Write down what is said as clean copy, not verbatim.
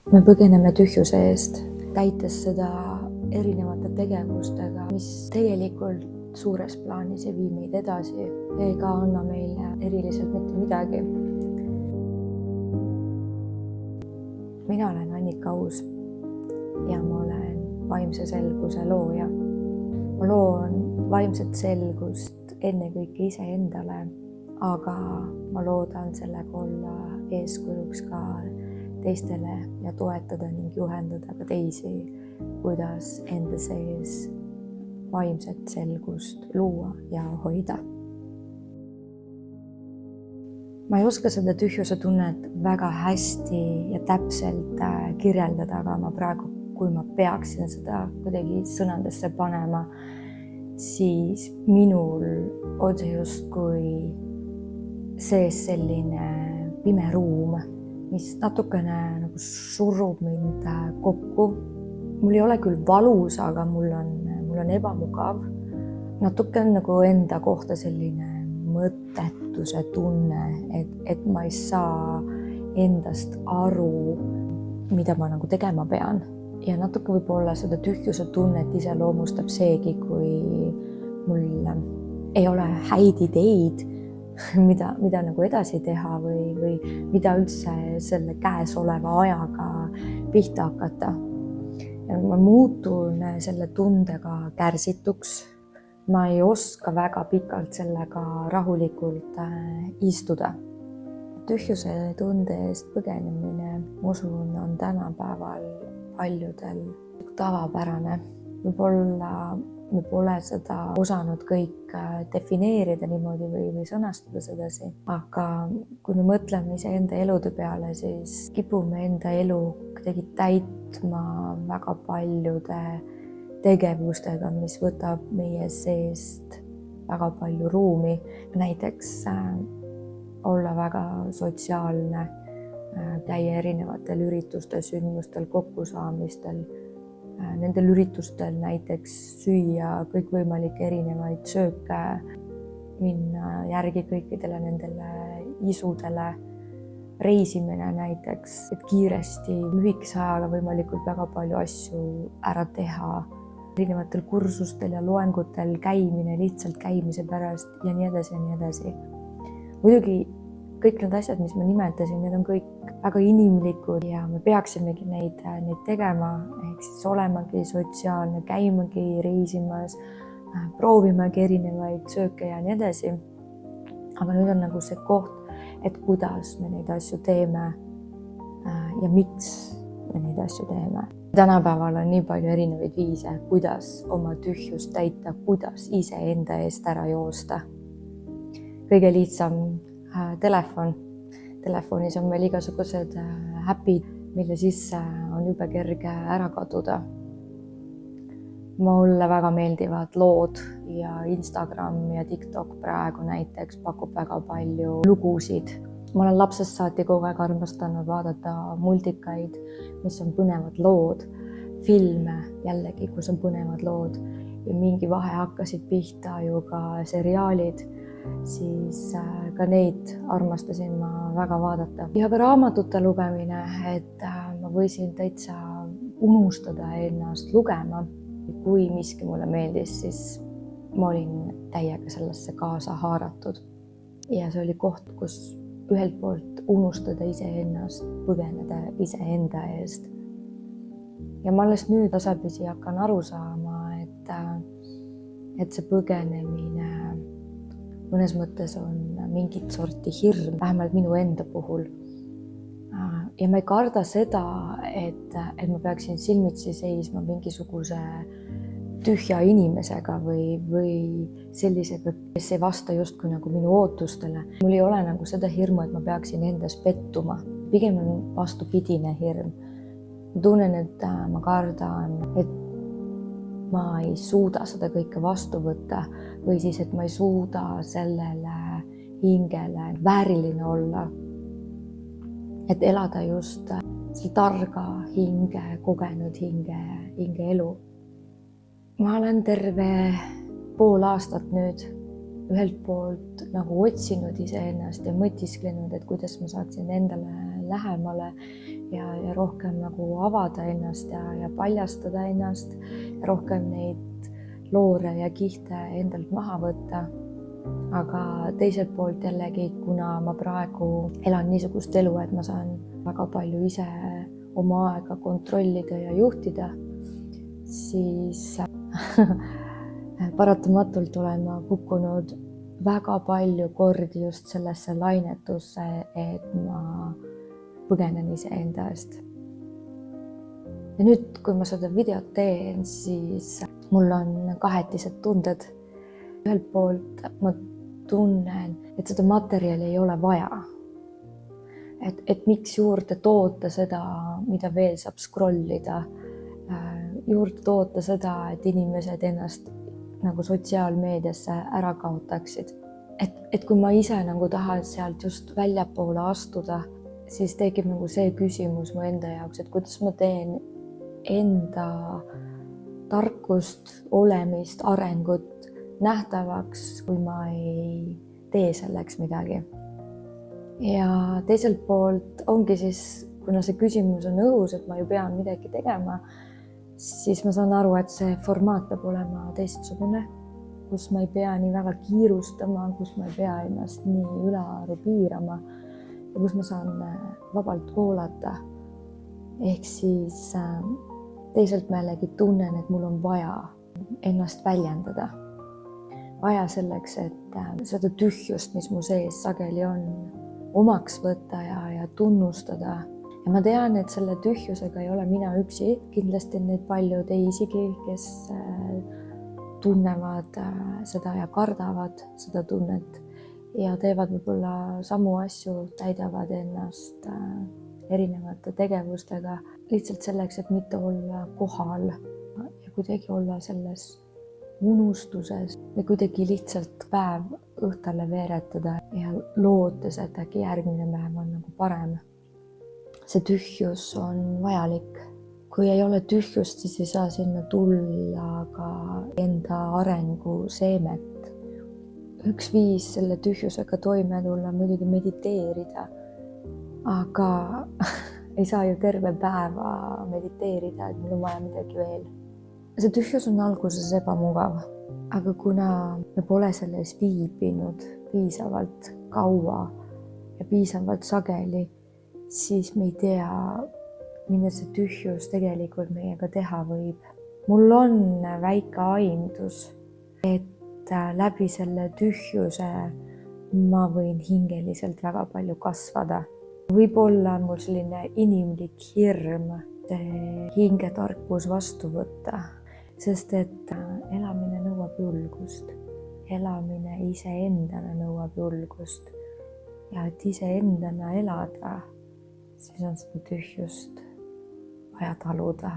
Me põgeneme tühjuse eest, täites seda erinevate tegevustega, mis tegelikult suures plaanis ei vii meid edasi ega anna meile eriliselt mitte midagi. Mina olen Annika Aus ja ma olen vaimse selguse looja. Ma loon vaimset selgust ennekõike iseendale, aga ma loodan sellega olla eeskujuks ka teistele ja toetada ning juhendada ka teisi, kuidas enda sees vaimset selgust luua ja hoida. Ma ei oska seda tühjuse tunnet väga hästi ja täpselt kirjeldada, aga ma praegu, kui ma peaksin seda kuidagi sõnadesse panema, siis minul on see justkui sees selline pime ruum, mis natukene nagu surub mind kokku. Mul ei ole küll valus, aga mul on ebamugav. Natuke nagu enda kohta selline mõttetuse tunne, et ma ei saa endast aru, mida ma nagu tegema pean. Ja natuke võib-olla seda tühjuse tunnet iseloomustab seegi, kui mul ei ole häid ideid, mida nagu edasi teha või mida üldse selle käesoleva ajaga pihta hakata. Ja ma muutun selle tundega kärsituks. Ma ei oska väga pikalt sellega rahulikult istuda. Tühjuse tunde eest põgenemine, ma usun, on tänapäeval paljudel tavapärane. Võib-olla me pole seda osanud kõik defineerida niimoodi või sõnastada sedasi, aga kui me mõtleme iseenda elude peale, siis kipume enda elu kuidagi täitma väga paljude tegevustega, mis võtab meie seest väga palju ruumi. Näiteks olla väga sotsiaalne, käia erinevatel üritustel, sündmustel, kokkusaamistel. Nendel üritustel näiteks süüa kõikvõimalikke erinevaid sööke, minna järgi kõikidele nendele isudele, reisimine näiteks, et kiiresti lühikese ajaga võimalikult väga palju asju ära teha, erinevatel kursustel ja loengutel käimine lihtsalt käimise pärast ja nii edasi ja nii edasi. Muidugi kõik need asjad, mis ma nimetasin, need on kõik väga inimlikud ja me peaksimegi neid tegema, ehk siis olemagi sotsiaalne, käimagi reisimas, proovimagi erinevaid sööke ja nii edasi. Aga nüüd on nagu see koht, et kuidas me neid asju teeme ja miks me neid asju teeme. Tänapäeval on nii palju erinevaid viise, kuidas oma tühjust täita, kuidas iseenda eest ära joosta. Kõige lihtsam telefon. Telefonis on meil igasugused äpid, mille sisse on jube kerge ära kaduda. Mulle väga meeldivad lood ja Instagram ja TikTok praegu näiteks pakub väga palju lugusid. Ma olen lapsest saati kogu aeg armastanud vaadata multikaid, mis on põnevad lood, filme jällegi, kus on põnevad lood ja mingi vahe hakkasid pihta ju ka seriaalid, siis ka neid armastasin ma väga vaadata. Ja ka raamatute lugemine, et ma võisin täitsa unustada ennast lugema. Kui miski mulle meeldis, siis ma olin täiega sellesse kaasa haaratud. Ja see oli koht, kus ühelt poolt unustada iseennast, põgeneda iseenda eest. Ja ma alles nüüd tasapisi hakkan aru saama, et see põgenemine mõnes mõttes on mingit sorti hirm, vähemalt minu enda puhul. Ja ma ei karda seda, et ma peaksin silmitsi seisma mingisuguse tühja inimesega või sellisega, kes ei vasta justkui nagu minu ootustele. Mul ei ole nagu seda hirmu, et ma peaksin endas pettuma. Pigem on vastupidine hirm. Ma tunnen, et ma kardan, et ma ei suuda seda kõike vastu võtta või siis, et ma ei suuda sellele hingele vääriline olla. Et elada just selle targa hinge, kogenud hinge elu. Ma olen terve pool aastat nüüd ühelt poolt nagu otsinud iseennast ja mõtisklenud, et kuidas ma saaksin endale lähemale ja rohkem nagu avada ennast ja paljastada ennast ja rohkem neid loore ja kihte endalt maha võtta. Aga teiselt poolt jällegi, kuna ma praegu elan niisugust elu, et ma saan väga palju ise oma aega kontrollida ja juhtida, siis paratamatult olen ma kukkunud väga palju kordi just sellesse lainetusse, et ma põgenen iseenda eest. Ja nüüd, kui ma seda videot teen, siis mul on kahetised tunded. Ühelt poolt ma tunnen, et seda materjali ei ole vaja. Et miks juurde toota seda, mida veel saab scrollida, juurde toota seda, et inimesed ennast nagu sotsiaalmeediasse ära kaotaksid. Et kui ma ise nagu tahan sealt just väljapoole astuda, siis tekib nagu see küsimus mu enda jaoks, et kuidas ma teen enda tarkust, olemist, arengut nähtavaks, kui ma ei tee selleks midagi. Ja teiselt poolt ongi siis, kuna see küsimus on õhus, et ma ju pean midagi tegema, siis ma saan aru, et see formaat peab olema teistsugune, kus ma ei pea nii väga kiirustama, kus ma ei pea ennast nii ülearu piirama ja kus ma saan vabalt voolata. Ehk siis teiselt ma jällegi tunnen, et mul on vaja ennast väljendada. Vaja selleks, et seda tühjust, mis mu sees sageli on, omaks võtta ja tunnustada. Ja ma tean, et selle tühjusega ei ole mina üksi. Kindlasti on neid palju teisigi, kes tunnevad seda ja kardavad seda tunnet ja teevad võib-olla samu asju, täidavad ennast erinevate tegevustega lihtsalt selleks, et mitte olla kohal ja kuidagi olla selles unustuses või kuidagi lihtsalt päev õhtale veeretada ja lootes, et äkki järgmine päev on nagu parem. See tühjus on vajalik. Kui ei ole tühjust, siis ei saa sinna tulla ka enda arengu seemet. Üks viis selle tühjusega toime tulla muidugi mediteerida, aga ei saa ju terve päeva mediteerida, et mul on vaja midagi veel. See tühjus on alguses ebamugav, aga kuna me pole selles viibinud piisavalt kaua ja piisavalt sageli, siis me ei tea, mida see tühjus tegelikult meiega teha võib. Mul on väike aimdus, et läbi selle tühjuse ma võin hingeliselt väga palju kasvada. Võib-olla on mul selline inimlik hirm hingetarkus vastu võtta, sest et elamine nõuab julgust. Elamine iseendana nõuab julgust ja et iseendana elada, siis on seda tühjust vaja taluda.